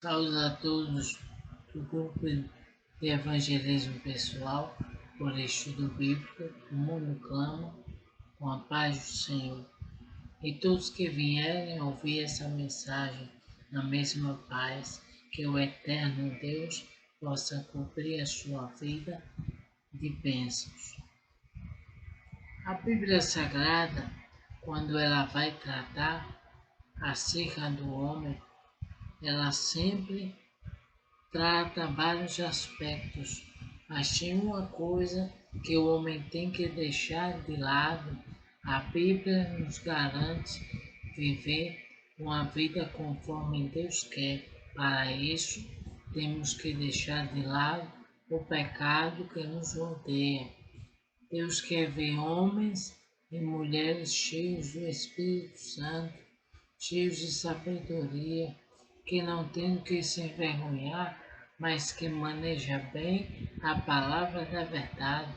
Saúde a todos do grupo de evangelismo pessoal por estudo bíblico, o mundo clama com a paz do Senhor. E todos que vierem ouvir essa mensagem na mesma paz, que o eterno Deus possa cobrir a sua vida de bênçãos. A Bíblia Sagrada, quando ela vai tratar acerca do homem, ela sempre trata vários aspectos, mas tem uma coisa que o homem tem que deixar de lado. A Bíblia nos garante viver uma vida conforme Deus quer. Para isso, temos que deixar de lado o pecado que nos rodeia. Deus quer ver homens e mulheres cheios do Espírito Santo, cheios de sabedoria, que não tem que se envergonhar, mas que maneja bem a palavra da verdade.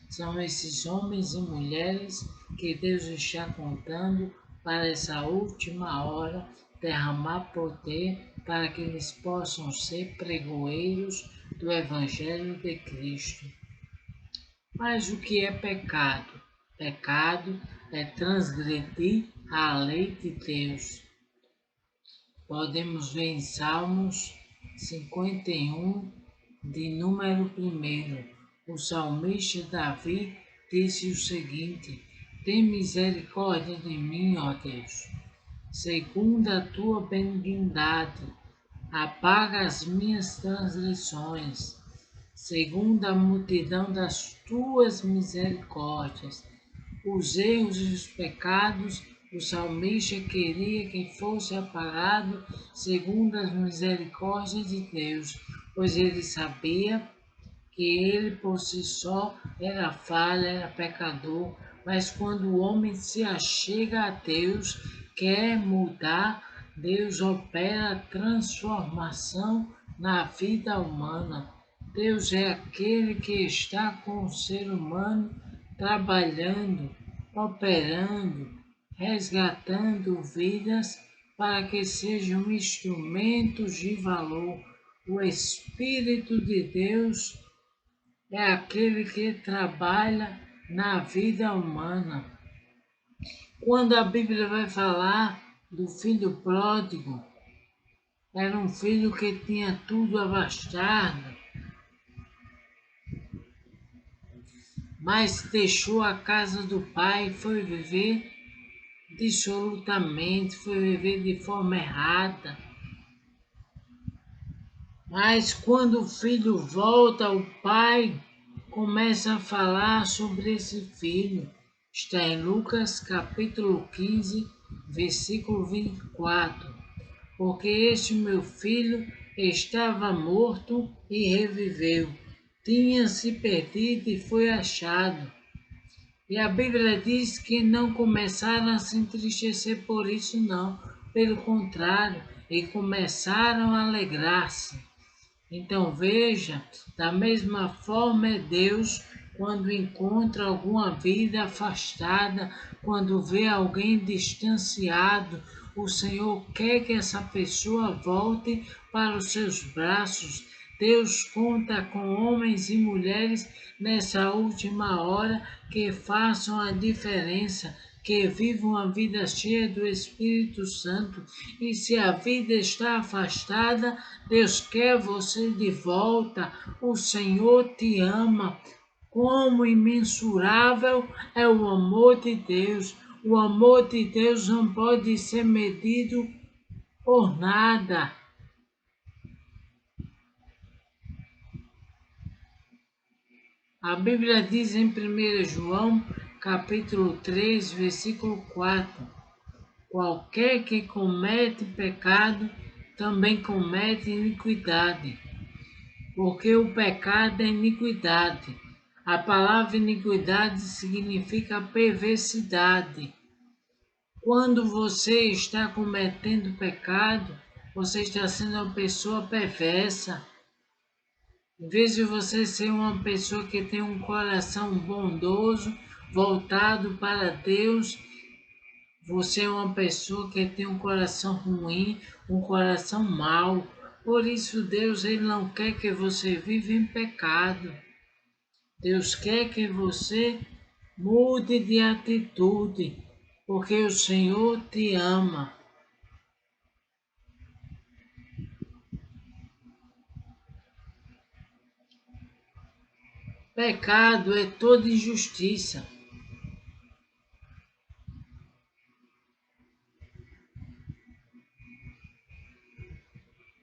São esses homens e mulheres que Deus está contando para essa última hora derramar poder para que eles possam ser pregoeiros do Evangelho de Cristo. Mas o que é pecado? Pecado é transgredir a lei de Deus. Podemos ver em Salmos 51, de número 1. O salmista Davi disse o seguinte: Tem misericórdia de mim, ó Deus, segundo a tua benignidade, apaga as minhas transgressões, segundo a multidão das tuas misericórdias. Os erros e os pecados, o salmista queria que fosse apagado segundo as misericórdias de Deus, pois ele sabia que ele por si só era falha, era pecador, mas quando o homem se achega a Deus, quer mudar, Deus opera a transformação na vida humana. Deus é aquele que está com o ser humano trabalhando, operando, resgatando vidas para que sejam instrumentos de valor. O Espírito de Deus é aquele que trabalha na vida humana. Quando a Bíblia vai falar do filho pródigo, era um filho que tinha tudo abastado, mas deixou a casa do pai e foi viver dissolutamente, foi viver de forma errada. Mas quando o filho volta, o pai começa a falar sobre esse filho. Está em Lucas capítulo 15, versículo 24. Porque este meu filho estava morto e reviveu, tinha se perdido e foi achado. E a Bíblia diz que não começaram a se entristecer por isso, não. Pelo contrário, e começaram a alegrar-se. Então veja, da mesma forma é Deus quando encontra alguma vida afastada, quando vê alguém distanciado, o Senhor quer que essa pessoa volte para os seus braços. Deus conta com homens e mulheres nessa última hora que façam a diferença, que vivam a vida cheia do Espírito Santo. E se a vida está afastada, Deus quer você de volta. O Senhor te ama. Como imensurável é o amor de Deus. O amor de Deus não pode ser medido por nada. A Bíblia diz em 1 João, capítulo 3, versículo 4, qualquer que comete pecado também comete iniquidade, porque o pecado é iniquidade. A palavra iniquidade significa perversidade. Quando você está cometendo pecado, você está sendo uma pessoa perversa. Em vez de você ser uma pessoa que tem um coração bondoso, voltado para Deus, você é uma pessoa que tem um coração ruim, um coração mau. Por isso Deus ele não quer que você viva em pecado. Deus quer que você mude de atitude, porque o Senhor te ama. Pecado é toda injustiça.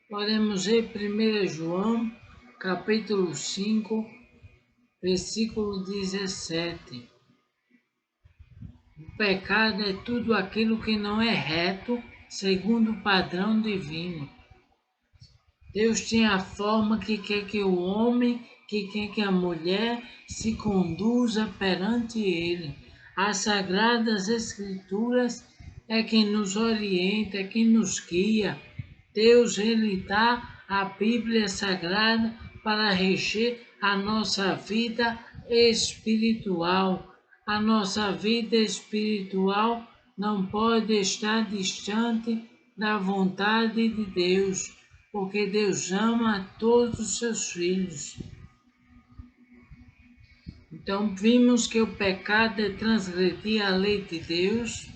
Podemos ver 1 João, capítulo 5, versículo 17. O pecado é tudo aquilo que não é reto, segundo o padrão divino. Deus tem a forma que quer que o homem, que quer que a mulher se conduza perante Ele. As Sagradas Escrituras é quem nos orienta, é quem nos guia. Deus, Ele dá a Bíblia Sagrada para reger a nossa vida espiritual. A nossa vida espiritual não pode estar distante da vontade de Deus, porque Deus ama a todos os seus filhos. Então vimos que o pecado é transgredir a lei de Deus,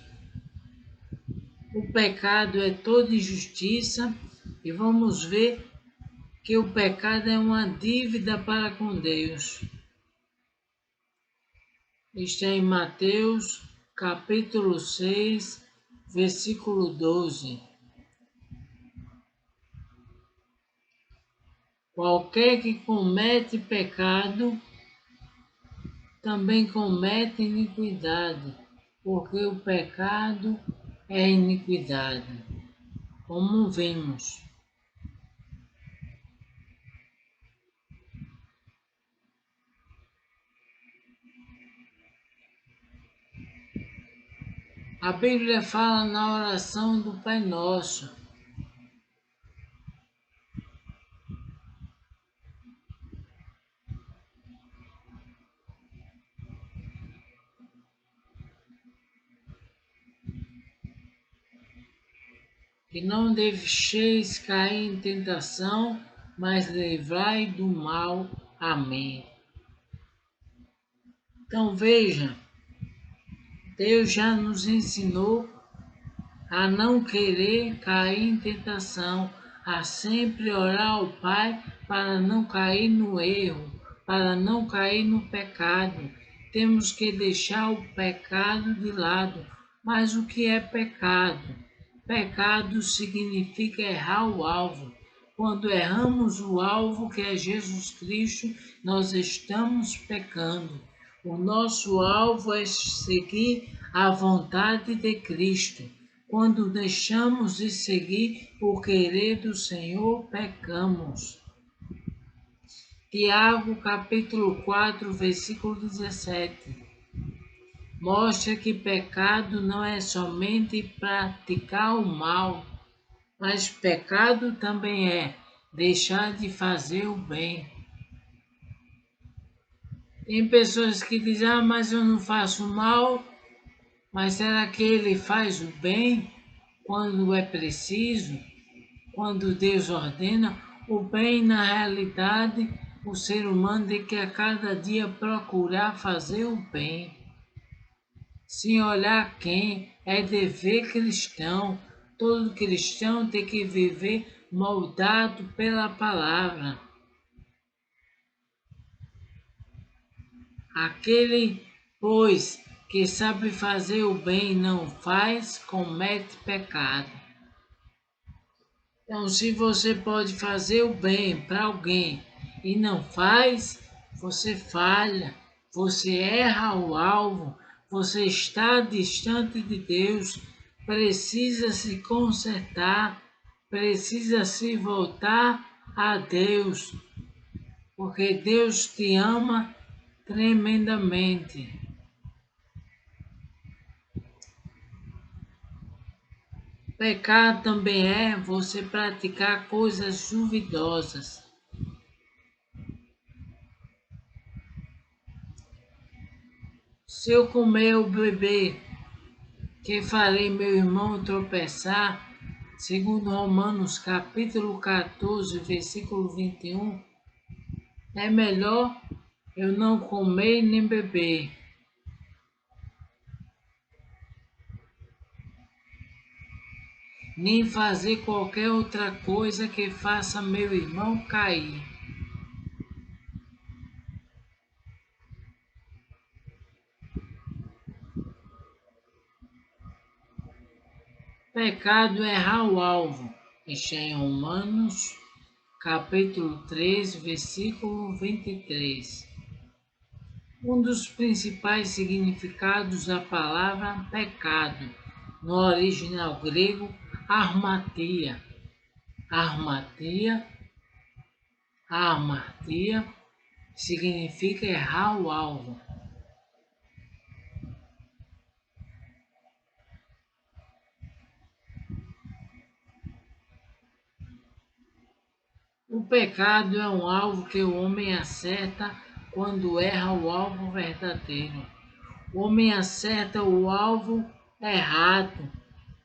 o pecado é toda injustiça, e vamos ver que o pecado é uma dívida para com Deus. Está em Mateus, capítulo 6, versículo 12. Qualquer que comete pecado, também comete iniquidade, porque o pecado é iniquidade, como vimos. A Bíblia fala na oração do Pai Nosso. Que não deixeis cair em tentação, mas livrai do mal. Amém. Então veja, Deus já nos ensinou a não querer cair em tentação, a sempre orar ao Pai para não cair no erro, para não cair no pecado. Temos que deixar o pecado de lado. Mas o que é pecado? Pecado significa errar o alvo. Quando erramos o alvo, que é Jesus Cristo, nós estamos pecando. O nosso alvo é seguir a vontade de Cristo. Quando deixamos de seguir o querer do Senhor, pecamos. Tiago, capítulo 4, versículo 17. Mostra que pecado não é somente praticar o mal, mas pecado também é deixar de fazer o bem. Tem pessoas que dizem, mas eu não faço mal, mas será que ele faz o bem quando é preciso, quando Deus ordena? O bem, na realidade, o ser humano tem que a cada dia procurar fazer o bem. Sem olhar quem, é dever cristão. Todo cristão tem que viver moldado pela palavra. Aquele, pois, que sabe fazer o bem e não faz, comete pecado. Então, se você pode fazer o bem para alguém e não faz, você falha, você erra o alvo, você está distante de Deus, precisa se consertar, precisa se voltar a Deus, porque Deus te ama tremendamente. Pecar também é você praticar coisas duvidosas. Se eu comer ou beber, que farei meu irmão tropeçar, Segundo Romanos capítulo 14, versículo 21, é melhor eu não comer nem beber, nem fazer qualquer outra coisa que faça meu irmão cair. Pecado é errar o alvo. Está em Romanos, capítulo 3, versículo 23. Um dos principais significados da palavra pecado, no original grego, armatia. Armatia significa errar o alvo. O pecado é um alvo que o homem acerta quando erra o alvo verdadeiro. O homem acerta o alvo errado.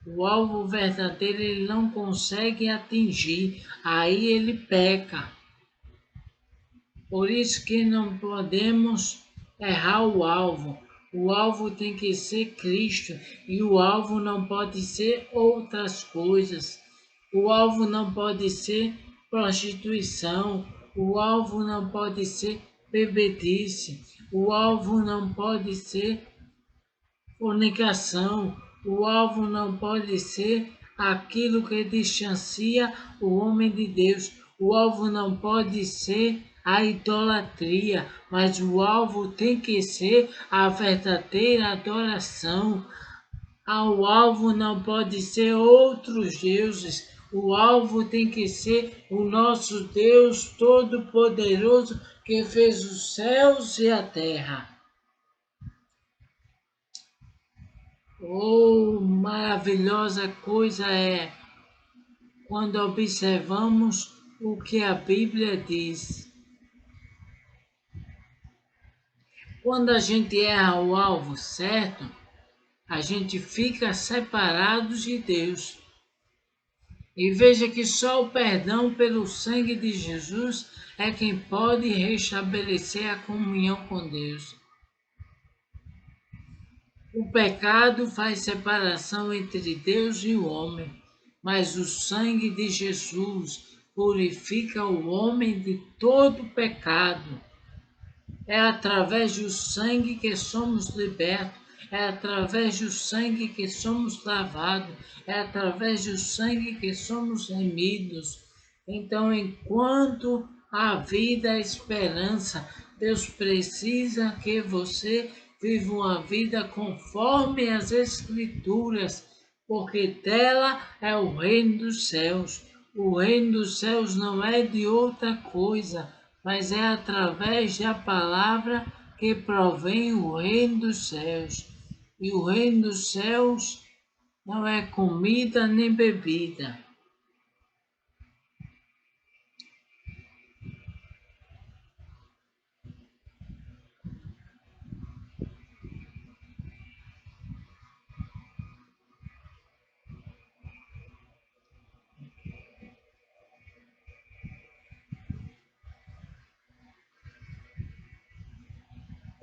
O alvo verdadeiro ele não consegue atingir. Aí ele peca. Por isso que não podemos errar o alvo. O alvo tem que ser Cristo e o alvo não pode ser outras coisas. O alvo não pode ser prostituição. O alvo não pode ser bebedice. O alvo não pode ser fornicação. O alvo não pode ser aquilo que distancia o homem de Deus. O alvo não pode ser a idolatria, mas o alvo tem que ser a verdadeira adoração. O alvo não pode ser outros deuses. O alvo tem que ser o nosso Deus Todo-Poderoso que fez os céus e a terra. Oh, maravilhosa coisa é quando observamos o que a Bíblia diz. Quando a gente erra o alvo certo, a gente fica separado de Deus. E veja que só o perdão pelo sangue de Jesus é quem pode restabelecer a comunhão com Deus. O pecado faz separação entre Deus e o homem, mas o sangue de Jesus purifica o homem de todo pecado. É através do sangue que somos libertos, é através do sangue que somos lavados, é através do sangue que somos remidos. Então, enquanto há vida e esperança, Deus precisa que você viva uma vida conforme as Escrituras, porque dela é o reino dos céus. O reino dos céus não é de outra coisa, mas é através da palavra que provém o reino dos céus. E o reino dos céus não é comida nem bebida.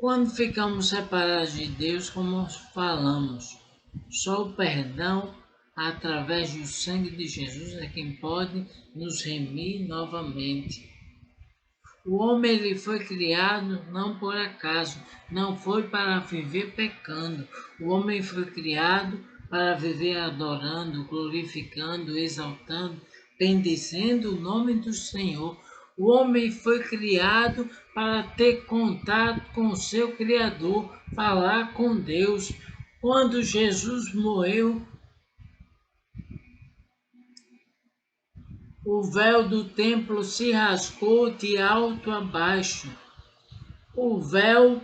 Quando ficamos separados de Deus, como falamos, só o perdão através do sangue de Jesus é quem pode nos remir novamente. O homem ele foi criado não por acaso, não foi para viver pecando. O homem foi criado para viver adorando, glorificando, exaltando, bendizendo o nome do Senhor. O homem foi criado para ter contato com o seu Criador, falar com Deus. Quando Jesus morreu, o véu do templo se rasgou de alto a baixo. O véu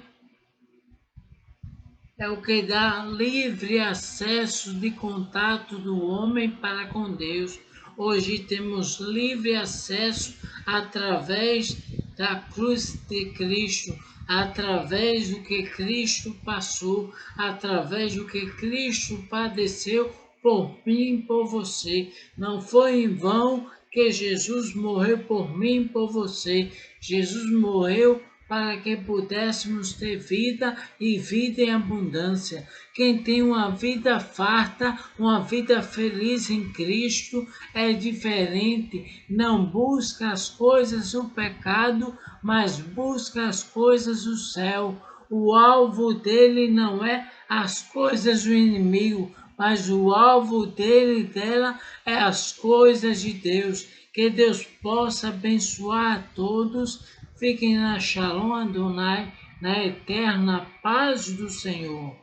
é o que dá livre acesso de contato do homem para com Deus. Hoje temos livre acesso através da cruz de Cristo, através do que Cristo passou, através do que Cristo padeceu por mim e por você. Não foi em vão que Jesus morreu por mim e por você. Jesus morreu para que pudéssemos ter vida e vida em abundância. Quem tem uma vida farta, uma vida feliz em Cristo, é diferente. Não busca as coisas do pecado, mas busca as coisas do céu. O alvo dele não é as coisas do inimigo, mas o alvo dele e dela é as coisas de Deus. Que Deus possa abençoar a todos. Fiquem na Shalom Adonai, na eterna paz do Senhor.